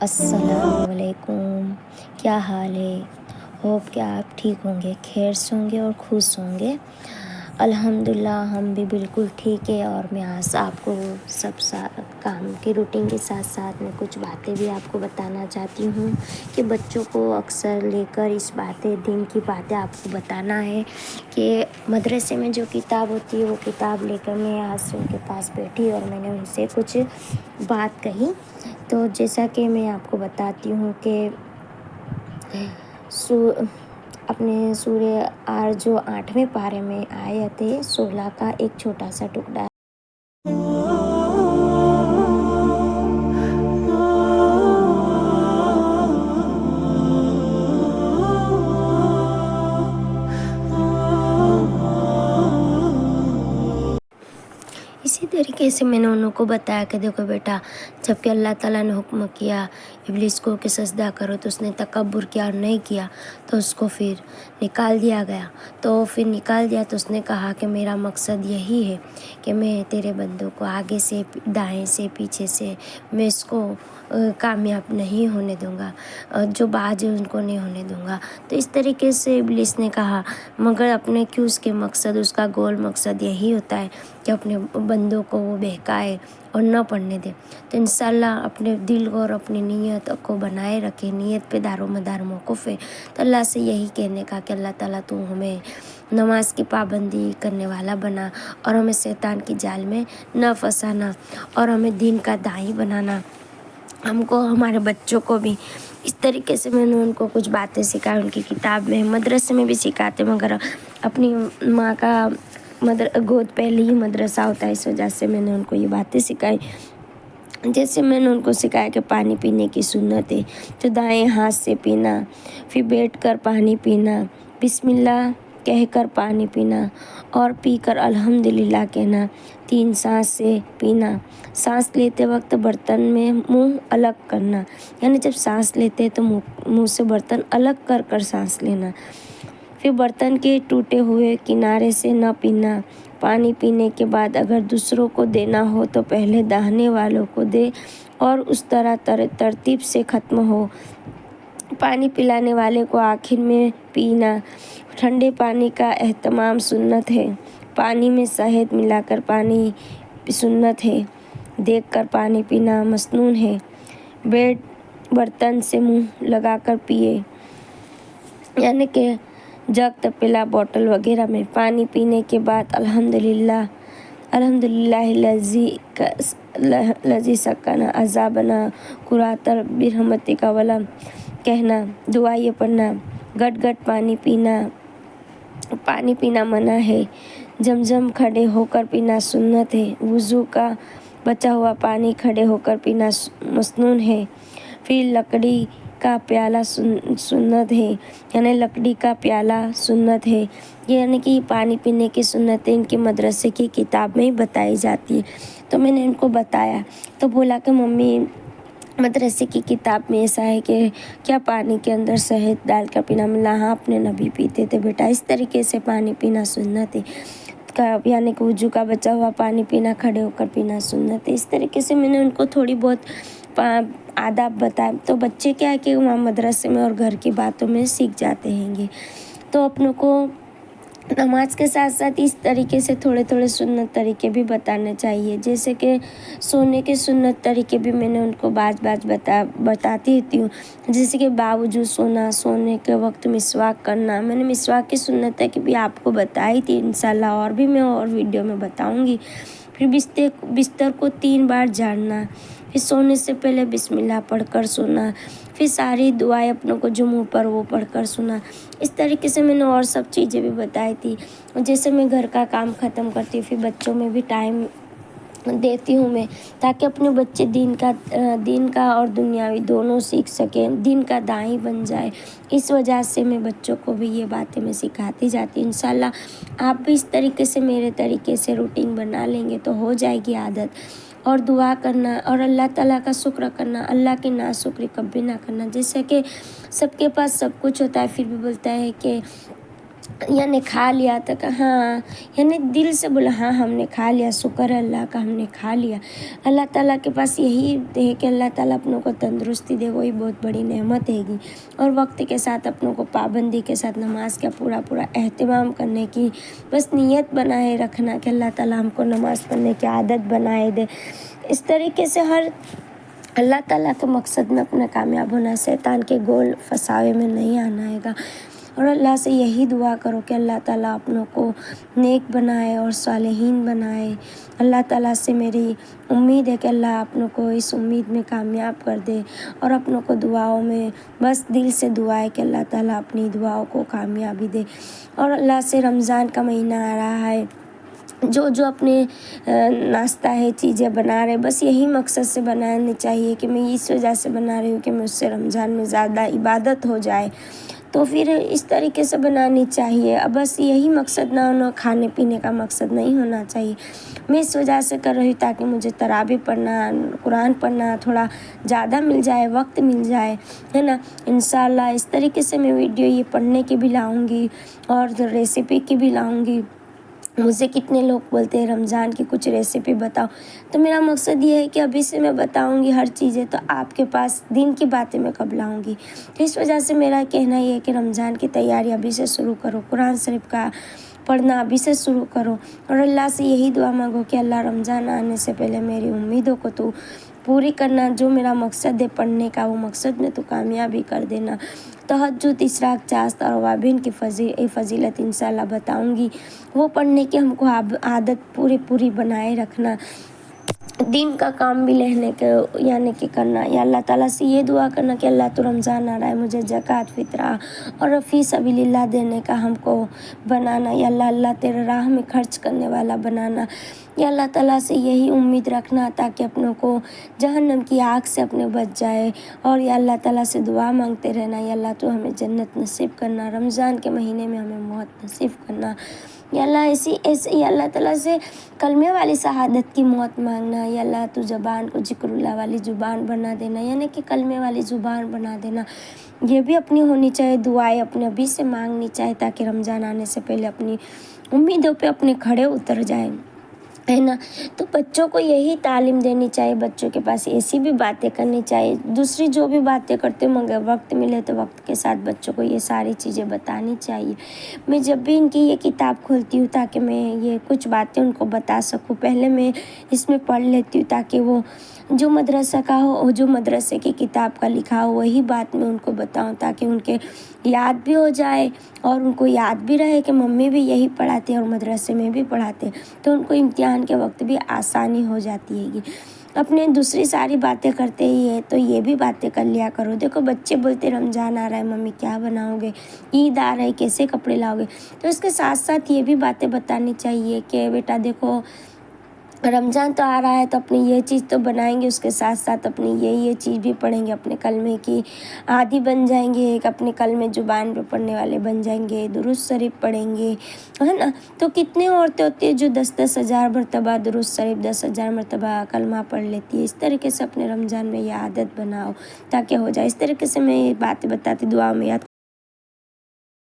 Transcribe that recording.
السلام علیکم، کیا حال ہے؟ ہوپ کہ آپ ٹھیک ہوں گے، خیر سے ہوں گے اور خوش ہوں گے۔ الحمدللہ ہم بھی بالکل ٹھیک ہے، اور میں آج آپ کو سب کام کی روٹین کے ساتھ ساتھ میں کچھ باتیں بھی آپ کو بتانا چاہتی ہوں کہ بچوں کو اکثر لے کر اس دن کی باتیں آپ کو بتانا ہے کہ مدرسے میں جو کتاب ہوتی ہے وہ کتاب لے کر میں آج ان کے پاس بیٹھی اور میں نے ان سے کچھ بات کہی۔ تو جیسا کہ میں آپ کو بتاتی ہوں کہ اپنے سورہ آر جو 8ویں پارے میں آیت 16 کا ایک چھوٹا سا ٹکڑا اسی طریقے سے میں نے انہوں کو بتایا کہ دیکھو بیٹا، جب کہ اللہ تعالیٰ نے حکم کیا ابلیس کو کہ سجدہ کرو تو اس نے تکبر کیا اور نہیں کیا، تو اس کو پھر نکال دیا گیا۔ تو پھر نکال دیا تو اس نے کہا کہ میرا مقصد یہی ہے کہ میں تیرے بندوں کو آگے سے دائیں سے پیچھے سے میں اس کو کامیاب نہیں ہونے دوں گا، جو باز ہے ان کو نہیں ہونے دوں گا۔ تو اس طریقے سے ابلیس نے کہا، مگر اپنے کیوں اس کے مقصد، اس کا گول مقصد یہی ہوتا ہے کہ اپنے بندوں کو وہ بہکائے اور نہ پڑھنے دے۔ تو انشاءاللہ اپنے دل اور اپنی نیت کو بنائے رکھے، نیت پہ دار و مدار موقف ہے۔ تو اللہ سے یہی کہنے کا کہ اللہ تعالیٰ تو ہمیں نماز کی پابندی کرنے والا بنا اور ہمیں شیطان کی جال میں نہ پھنسانا اور ہمیں دین کا داعی بنانا، ہم کو ہمارے بچوں کو بھی۔ اس طریقے سے میں نے ان کو کچھ باتیں سکھائی، ان کی کتاب میں مدرسے میں بھی سکھاتے، مگر اپنی ماں کا گود پہلے ہی مدرسہ ہوتا ہے، اس وجہ سے میں نے ان کو یہ باتیں سکھائی۔ جیسے میں نے ان کو سکھایا کہ پانی پینے کی سنت ہے تو دائیں ہاتھ سے پینا، پھر بیٹھ کر پانی پینا، بسم اللہ کہہ کر پانی پینا اور پی کر الحمدللہ کہنا، 3 سانس سے پینا، سانس لیتے وقت برتن میں منہ الگ کرنا، یعنی جب سانس لیتے تو منہ سے برتن الگ کر کر سانس لینا، پھر برتن کے ٹوٹے ہوئے کنارے سے نہ پینا، پانی پینے کے بعد اگر دوسروں کو دینا ہو تو پہلے داہنے والوں کو دے اور اس طرح ترتیب سے ختم ہو، پانی پلانے والے کو آخر میں پینا، ٹھنڈے پانی کا اہتمام سنت ہے، پانی میں شہد ملا کر پانی سنت ہے، دیکھ کر پانی پینا مسنون ہے، برتن سے منہ لگا کر پیے، یعنی کہ جگ تپیلا بوتل وغیرہ میں پانی پینے کے بعد الحمدللہ الذی سکن عذابنا قرۃ برحمتک ولم کہنا، دعا یہ پڑھنا، گٹ گٹ پانی پینا منع ہے، زمزم کھڑے ہو کر پینا سنت ہے، وضو کا بچا ہوا پانی کھڑے ہو کر پینا مسنون ہے، پھر لکڑی کا پیالہ سنت ہے، یعنی لکڑی کا پیالہ سنت ہے، یعنی کہ پانی پینے کی سنتیں ان کے مدرسے کی کتاب میں ہی بتائی جاتی ہے۔ تو میں نے ان کو بتایا تو بولا کہ ممی مدرسے کی کتاب میں ایسا ہے کہ کیا پانی کے اندر شہد ڈال کر پینا؟ ہاں اپنے نبی پیتے تھے بیٹا، اس طریقے سے پانی پینا سنت ہے، یعنی کہ وضو کا بچا ہوا پانی پینا کھڑے ہو کر پینا سنت ہے۔ اس طریقے سے میں نے ان کو تھوڑی بہت آداب بتائے، تو بچے کیا ہے کہ وہاں مدرسے میں اور گھر کی باتوں میں سیکھ جاتے ہیں گے۔ تو اپنوں کو نماز کے ساتھ ساتھ اس طریقے سے تھوڑے تھوڑے سنت طریقے بھی بتانے چاہیے، جیسے کہ سونے کے سنت طریقے بھی میں نے ان کو بعض بتاتی رہتی ہوں، جیسے کہ باوجود سونا، سونے کے وقت مسواک کرنا، میں نے مسواک کی سنت ہے کہ بھی آپ کو بتائی تھی، انشاءاللہ اور بھی میں اور ویڈیو میں بتاؤں گی۔ پھر بستر کو 3 بار جھاڑنا، پھر سونے سے پہلے بسم اللہ پڑھ کر سونا، پھر ساری دعائیں اپنوں کو جو منہ پر وہ پڑھ کر سنا۔ اس طریقے سے میں نے اور سب چیزیں بھی بتائی تھی، جیسے میں گھر کا کام ختم کرتی ہوں پھر بچوں میں بھی ٹائم دیتی ہوں میں، تاکہ اپنے بچے دین کا اور دنیاوی دونوں سیکھ سکیں، دین کا داعی بن جائے۔ اس وجہ سے میں بچوں کو بھی یہ باتیں میں سکھاتی جاتی ہوں۔ انشاءاللہ آپ بھی اس طریقے سے میرے طریقے سے روٹین بنا لیں گے تو ہو جائے گی عادت، اور دعا کرنا اور اللہ تعالیٰ کا شکر کرنا، اللہ کی ناشکری کبھی نہ کرنا، جیسے کہ سب کے پاس سب کچھ ہوتا ہے پھر بھی بولتا ہے کہ यानी खा लिया तो कहा हाँ, यानी दिल से बोला हाँ हमने खा लिया, शुक्र है अल्लाह का हमने खा लिया। अल्लाह ताला के पास यही है कि अल्लाह ताला अपनों को तंदुरुस्ती दे, वही बहुत बड़ी नेमत हैगी। और वक्त के साथ अपनों को पाबंदी के साथ नमाज का पूरा पूरा एहतमाम करने की बस नीयत बनाए रखना कि अल्लाह ताला हमको नमाज़ पढ़ने की आदत बनाए दे। इस तरीके से हर अल्लाह ताला के मकसद में अपना कामयाब होना, शैतान के गोल फसावे में नहीं आना हैगा। और अल्लाह से यही दुआ करो कि अल्लाह ताला अपनों को नेक बनाए और सालेहीन बनाए। अल्लाह ताला से मेरी उम्मीद है कि अल्लाह अपनों को इस उम्मीद में कामयाब कर दे। और अपनों को दुआओं में बस दिल से दुआ है कि अल्लाह ताला अपनी दुआओं को कामयाबी दे। और अल्लाह से रमज़ान का महीना आ रहा है, जो जो अपने नाश्ता है चीज़ें बना रहे, बस यही मकसद से बनानी चाहिए कि मैं इस वजह से बना रही हूँ कि मुझसे रमज़ान में ज़्यादा इबादत हो जाए, तो फिर इस तरीके से बनानी चाहिए। अब बस यही मकसद ना होना, खाने पीने का मकसद नहीं होना चाहिए। मैं इस वजह से कर रही हूँ ताकि मुझे तरावी पढ़ना, कुरान पढ़ना थोड़ा ज़्यादा मिल जाए, वक्त मिल जाए, है ना। इंशाअल्लाह इस तरीके से मैं वीडियो ये पढ़ने की भी लाऊंगी और रेसिपी की भी लाऊंगी। मुझे कितने लोग बोलते हैं रमज़ान की कुछ रेसिपी बताओ, तो मेरा मकसद ये है कि अभी से मैं बताऊंगी हर चीज़ें, तो आपके पास दिन की बातें मैं कब लाऊंगी। तो इस वजह से मेरा कहना ये है कि रमज़ान की तैयारी अभी से शुरू करो, कुरान शरीफ का पढ़ना अभी से शुरू करो। और अल्लाह से यही दुआ मांगो कि अल्लाह रमज़ान आने से पहले मेरी उम्मीदों को तू पूरी करना, जो मेरा मकसद है पढ़ने का वो मकसद में तू कामयाबी कर देना। तहज्जुद, इशराक, चाश्त और अवाबिन की फ़जीलत इंशाअल्लाह बताऊंगी, वो पढ़ने की हमको आदत पूरी बनाए रखना। दिन का काम भी लेने के यानी कि करना, या अल्लाह ताला से ये दुआ करना कि अल्लाह तो रमज़ान आ रहा है, मुझे ज़कात, फ़ितरा और फ़ी सबीलिल्लाह देने का हमको बनाना, या अल्लाह तेरे राह में खर्च करने वाला बनाना। या अल्लाह ताला से यही उम्मीद रखना ताकि अपनों को जहन्नम की आग से अपने बच जाए। और या अल्लाह ताला से दुआ मांगते रहना, या अल्लाह तो हमें जन्नत नसीब करना, रमज़ान के महीने में हमें मौत नसीब करना। या अल्लाह ऐसे या अल्लाह ताला से कलमे वाली शहादत की मौत मांगना। या अल्लाह तू ज़बान को ज़िक्रुल्लाह वाली ज़ुबान बना देना, यानी कि कलमे वाली ज़ुबान बना देना। ये भी अपनी होनी चाहिए, दुआएं अपने अभी से मांगनी चाहिए ताकि रमज़ान आने से पहले अपनी उम्मीदों पे अपने खड़े उतर जाएं, है ना। तो बच्चों को यही तालीम देनी चाहिए, बच्चों के पास ऐसी भी बातें करनी चाहिए, दूसरी जो भी बातें करते हो मगर वक्त मिले तो वक्त के साथ बच्चों को ये सारी चीज़ें बतानी चाहिए। मैं जब भी इनकी ये किताब खोलती हूँ ताकि मैं ये कुछ बातें उनको बता सकूँ, पहले मैं इसमें पढ़ लेती हूँ ताकि वो जो मदरसा का हो, जो मदरसे की किताब का लिखा हो वही बात मैं उनको बताऊँ, ताकि उनके याद भी हो जाए और उनको याद भी रहे कि मम्मी भी यही पढ़ाते और मदरसे में भी पढ़ाते, तो उनको इम्तिहान के वक्त भी आसानी हो जाती हैगी। अपने दूसरी सारी बातें करते ही है तो ये भी बातें कर लिया करो। देखो बच्चे बोलते रमज़ान आ रहा है मम्मी क्या बनाओगे, ईद आ रहा है कैसे कपड़े लाओगे, तो इसके साथ साथ ये भी बातें बतानी चाहिए कि बेटा देखो रमज़ान तो आ रहा है तो अपनी ये चीज़ तो बनाएंगे, उसके साथ साथ अपनी ये चीज़ भी पढ़ेंगे, अपने कलमे की आदी बन जाएंगे, एक अपने कलमे ज़ुबान पे पढ़ने वाले बन जाएंगे, दुरूद शरीफ पढ़ेंगे, है ना। तो कितनी औरतें होती है जो 10-10 हज़ार मरतबा दुरूद शरीफ, 10,000 मरतबा कलमा पढ़ लेती है। इस तरीके से अपने रमज़ान में ये आदत बनाओ ताकि हो जाए। इस तरीके से मैं ये बातें बताती, दुआ में याद